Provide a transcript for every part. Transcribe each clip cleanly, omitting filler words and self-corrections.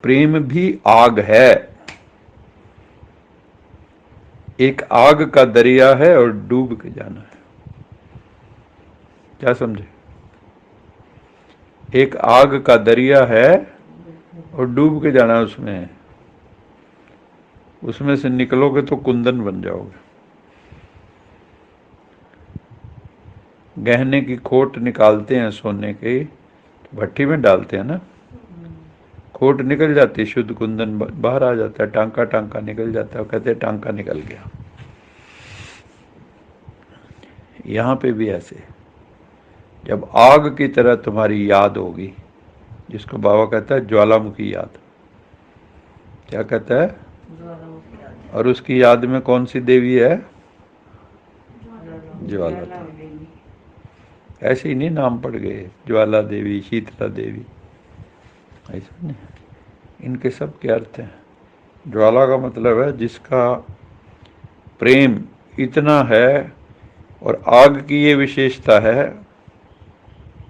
प्रेम भी आग है। एक आग का दरिया है और डूब के जाना है। क्या समझे? एक आग का दरिया है और डूब के जाना उसमें। उसमें से निकलोगे तो कुंदन बन जाओगे। गहने की खोट निकालते हैं सोने की, भट्टी में डालते हैं ना, खोट निकल जाती है, शुद्ध कुंदन बाहर आ जाता है, टांका टांका निकल जाता है, कहते हैं टांका निकल गया। यहां पे भी ऐसे, जब आग की तरह तुम्हारी याद होगी, जिसको बाबा कहता है ज्वालामुखी याद। क्या कहता है? और उसकी याद में कौन सी देवी है? ज्वाला देवी। ऐसे ही नहीं नाम पड़ गए, ज्वाला देवी, शीतला देवी, ऐसा नहीं। इनके सब के अर्थ हैं। ज्वाला का मतलब है जिसका प्रेम इतना है, और आग की ये विशेषता है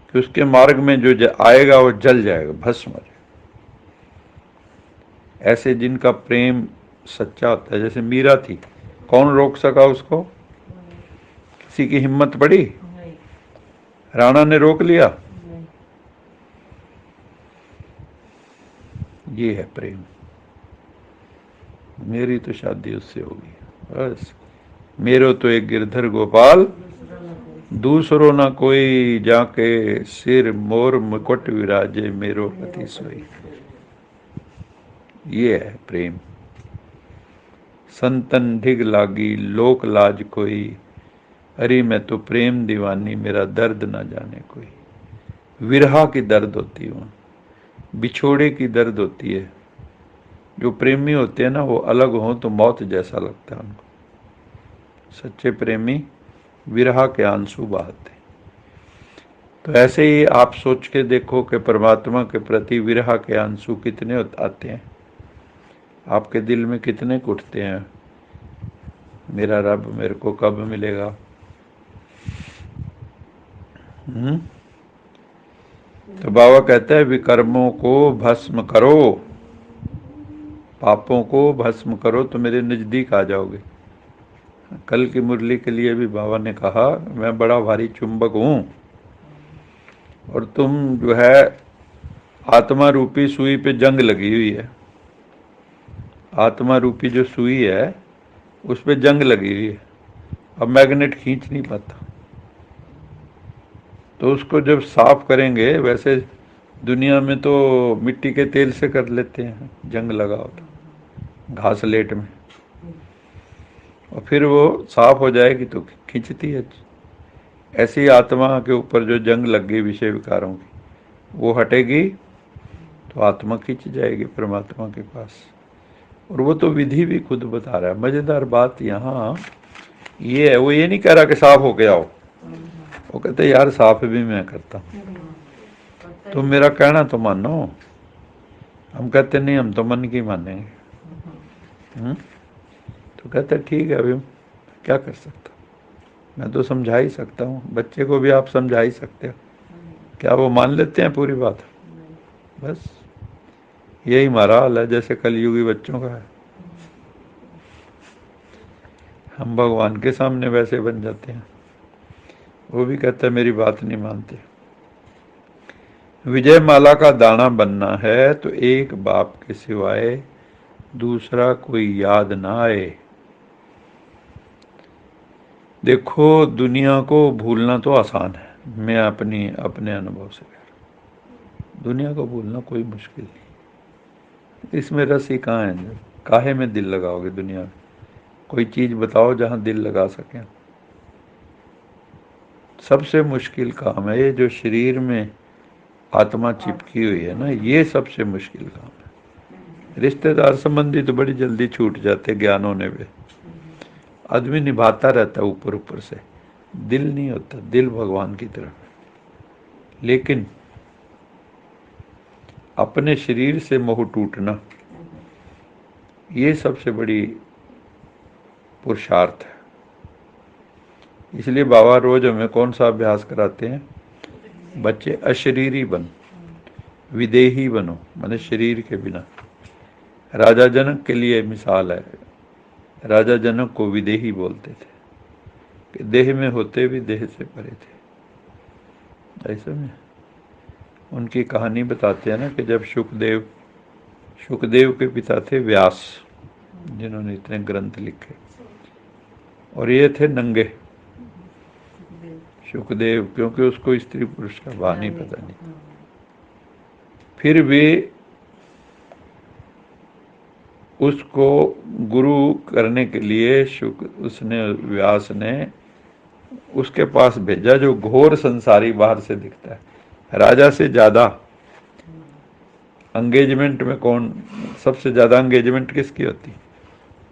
कि उसके मार्ग में जो आएगा वो जल जाएगा, भस्म हो जाएगा। ऐसे जिनका प्रेम सच्चा होता है, जैसे मीरा थी, कौन रोक सका उसको? किसी की हिम्मत पड़ी? राणा ने रोक लिया? ये है प्रेम। मेरी तो शादी उससे होगी, बस। मेरो तो एक गिरधर गोपाल, दूसरो ना कोई, जाके सिर मोर मुकुट विराजे, मेरो पति सोई। ये है प्रेम। संतन ढिग लागी लोक लाज कोई, अरे मैं तो प्रेम दीवानी, मेरा दर्द ना जाने कोई। विरहा की दर्द होती है, बिछोड़े की दर्द होती है। जो प्रेमी होते हैं ना, वो अलग हों तो मौत जैसा लगता है उनको। सच्चे प्रेमी विरहा के आंसू बहाते। तो ऐसे ही आप सोच के देखो कि परमात्मा के प्रति विरहा के आंसू कितने आते हैं, आपके दिल में कितने उठते हैं, मेरा रब मेरे को कब मिलेगा। तो बाबा कहते हैं विकर्मों को भस्म करो, पापों को भस्म करो तो मेरे नजदीक आ जाओगे। कल की मुरली के लिए भी बाबा ने कहा, मैं बड़ा भारी चुंबक हूं, और तुम जो है आत्मा रूपी सुई पे जंग लगी हुई है। आत्मा रूपी जो सुई है उस पे जंग लगी हुई है, अब मैग्नेट खींच नहीं पाता। तो उसको जब साफ करेंगे, वैसे दुनिया में तो मिट्टी के तेल से कर लेते हैं, जंग लगा होता घास लेट में, और फिर वो साफ हो जाएगी तो खींचती है। ऐसी आत्मा के ऊपर जो जंग लग गई विषय विकारों की, वो हटेगी तो आत्मा खींच जाएगी परमात्मा के पास। और वो तो विधि भी खुद बता रहा है। मजेदार बात यहाँ ये है, वो ये नहीं कह रहा कि साफ होके आओ, वो कहते यार साफ भी मैं करता हूँ, तुम मेरा कहना तो मानो। हम कहते नहीं, हम तो मन की मानेंगे। तो कहते ठीक है, अभी क्या कर सकता, मैं तो समझा ही सकता हूँ। बच्चे को भी आप समझा ही सकते हो, क्या वो मान लेते हैं पूरी बात? बस यही हमारा हाल है, जैसे कलयुगी बच्चों का है। हम भगवान के सामने वैसे बन जाते हैं, वो भी कहता है मेरी बात नहीं मानते। विजय माला का दाना बनना है तो एक बाप के सिवाय दूसरा कोई याद ना आए। देखो दुनिया को भूलना तो आसान है, मैं अपने अनुभव से कह रहा हूं, दुनिया को भूलना कोई मुश्किल नहीं। इसमें रस ही कहाँ है? काहे में दिल लगाओगे दुनिया में? कोई चीज बताओ जहां दिल लगा सकें। सबसे मुश्किल काम है ये जो शरीर में आत्मा चिपकी हुई है ना, ये सबसे मुश्किल काम है। रिश्तेदार संबंधी तो बड़ी जल्दी छूट जाते ज्ञान होने पे, आदमी निभाता रहता है ऊपर ऊपर से, दिल नहीं होता, दिल भगवान की तरफ। लेकिन अपने शरीर से मोह टूटना, ये सबसे बड़ी पुरुषार्थ है। इसलिए बाबा रोज हमें कौन सा अभ्यास कराते हैं? बच्चे अशरीरी बनो, विदेही बनो, माने शरीर के बिना। राजा जनक के लिए मिसाल है। राजा जनक को विदेही बोलते थे कि देह में होते भी देह से परे थे। ऐसे में उनकी कहानी बताते हैं ना कि जब सुखदेव के पिता थे व्यास, जिन्होंने इतने ग्रंथ लिखे, और ये थे नंगे सुखदेव, क्योंकि उसको स्त्री पुरुष का भान ही पता नहीं। फिर भी उसको गुरु करने के लिए उसने व्यास ने उसके पास भेजा, जो घोर संसारी बाहर से दिखता है। राजा से ज्यादा एंगेजमेंट में कौन, सबसे ज्यादा एंगेजमेंट किसकी होती?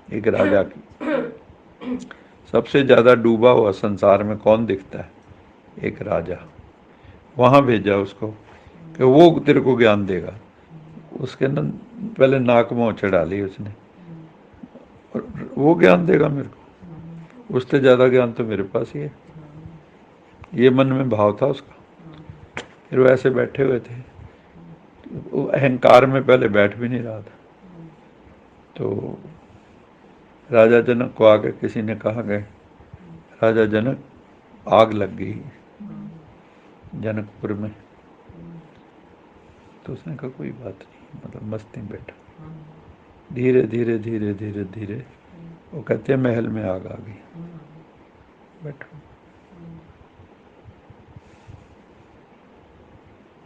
एक राजा की। सबसे ज्यादा डूबा हुआ संसार में कौन दिखता है? एक राजा। वहां भेजा उसको कि वो तेरे को ज्ञान देगा। उसके न पहले नाक मुंह चढ़ा ली उसने, और वो ज्ञान देगा मेरे को, उससे ज्यादा ज्ञान तो मेरे पास ही है। ये मन में भाव था उसका। फिर वो ऐसे बैठे हुए थे, वो अहंकार में पहले बैठ भी नहीं रहा था। तो राजा जनक को आके किसी ने कहा गए, राजा जनक आग लग गई जनकपुर में। तो उसने कहा कोई बात नहीं, मतलब मस्ती में बैठा। धीरे धीरे धीरे धीरे धीरे वो कहते हैं महल में आग आ गई। बैठो,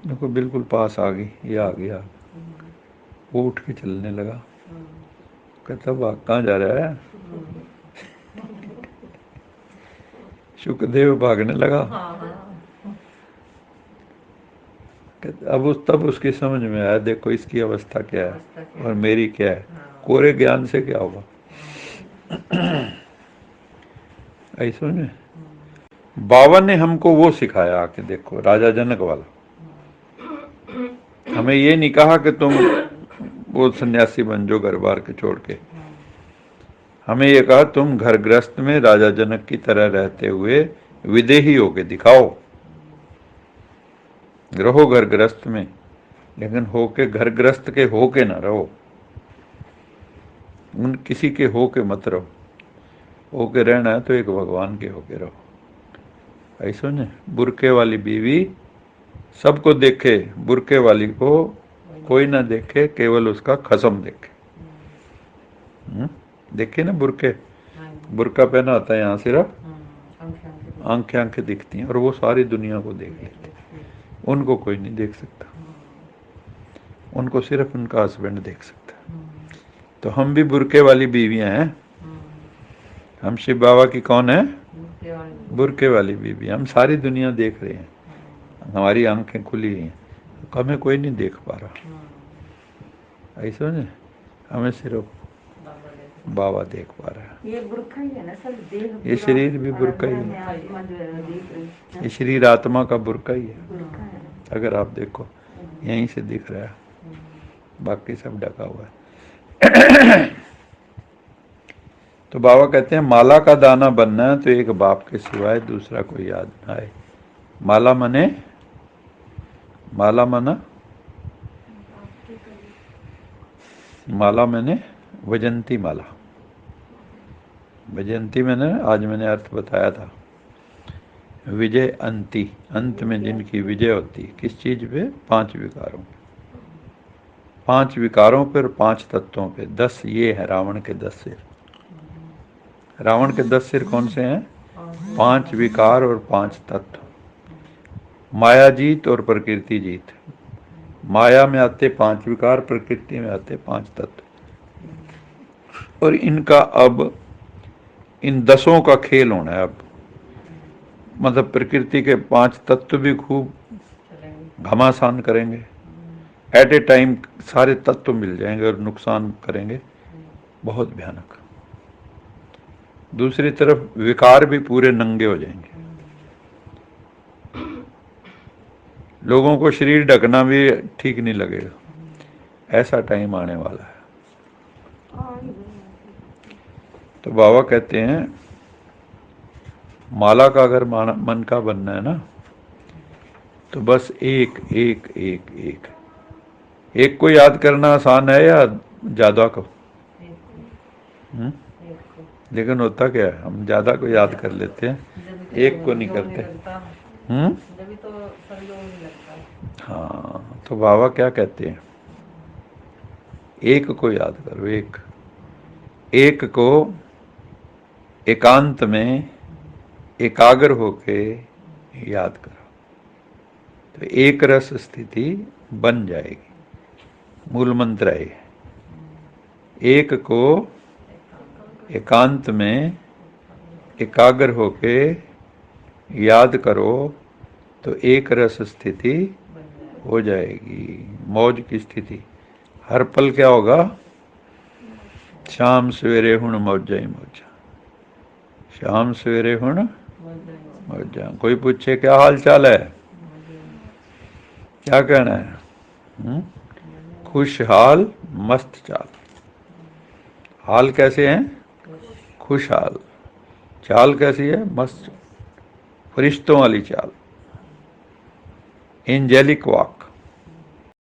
देखो बिल्कुल पास आ गई, ये आ गया। वो उठ के चलने लगा। कहता भाग कहाँ जा रहा है? सुखदेव भागने लगा। अब तब उसकी समझ में आया, देखो इसकी अवस्था क्या है और मेरी क्या है। कोरे ज्ञान से क्या होगा? ऐसा नहीं। बाबा ने हमको वो सिखाया आके, देखो राजा जनक वाला। हमें ये नहीं कहा कि तुम वो सन्यासी बन जो घर बार के छोड़ के। हमें ये कहा तुम घर गृहस्थ में राजा जनक की तरह रहते हुए विदेही होके दिखाओ। रहो घर गृहस्थ में, लेकिन होके घर गृहस्थ के होके ना रहो, उन किसी के होके मत रहो। होके रहना है तो एक भगवान के होके रहो। ऐसा न बुरके वाली बीवी सबको देखे, बुरके वाली को कोई ना देखे, केवल उसका खसम देखे। देखे ना बुरके, बुरका पहना होता है यहाँ सिर्फ, आंखें आंखें दिखती हैं और वो सारी दुनिया को देख लेते हैं। उनको कोई नहीं देख सकता, उनको सिर्फ उनका हस्बैंड देख सकता है। तो हम भी बुरके वाली बीवियां हैं। हम शिव बाबा की कौन है? बुरके वाली बीवी। हम सारी दुनिया देख रहे हैं, हमारी आंखें खुली हैं, हमें कोई नहीं देख पा रहा। ऐसा नहीं, हमें सिर्फ बाबा देख पा रहा है। ये बुरका ही है ना सब, देह ये शरीर भी बुरका ही है, ये शरीर आत्मा का बुरका ही है। अगर आप देखो यहीं से दिख रहा है, बाकी सब ढका हुआ है। तो बाबा कहते हैं माला का दाना बनना है तो एक बाप के सिवाय दूसरा कोई याद ना आए। माला मने, माला मना, माला मैंने वजंती माला। वजंती मैंने आज मैंने अर्थ बताया था, विजय अंती, अंत में जिनकी विजय होती है। किस चीज पे? 5 विकारों, 5 विकारों पर, 5 तत्वों पे। 10 ये है रावण के 10 सिर। रावण के 10 सिर कौन से हैं? 5 विकार और 5 तत्व। माया जीत और प्रकृति जीत। माया में आते 5 विकार, प्रकृति में आते 5 तत्व। और इनका अब इन 10 का खेल होना है। अब मतलब प्रकृति के 5 तत्व भी खूब घमासान करेंगे। एट ए टाइम सारे तत्व मिल जाएंगे और नुकसान करेंगे बहुत भयानक। दूसरी तरफ विकार भी पूरे नंगे हो जाएंगे। लोगों को शरीर ढकना भी ठीक नहीं लगेगा। ऐसा टाइम आने वाला है। तो बाबा कहते हैं माला का अगर मन का बनना है ना, तो बस एक एक एक एक एक को याद करना आसान है या ज्यादा को। लेकिन होता क्या है, हम ज्यादा को याद कर लेते हैं, एक को नहीं करते। हाँ, तो बाबा क्या कहते हैं, एक को याद करो। एक को एकांत में एकाग्र होके याद करो, तो एक रस स्थिति बन जाएगी। मूल मंत्र है, एक को एकांत में एकाग्र होके याद करो तो एक रस स्थिति हो जाएगी, मौज की स्थिति। हर पल क्या होगा, शाम सवेरे हुण मौजा ही मौजा, शाम सवेरे हुण मौजा। कोई पूछे क्या हाल चाल है, क्या कहना है? खुशहाल मस्त चाल। हाल कैसे हैं? खुशहाल। चाल कैसी है? मस्त, फरिश्तों वाली चाल, एंजेलिक वॉक।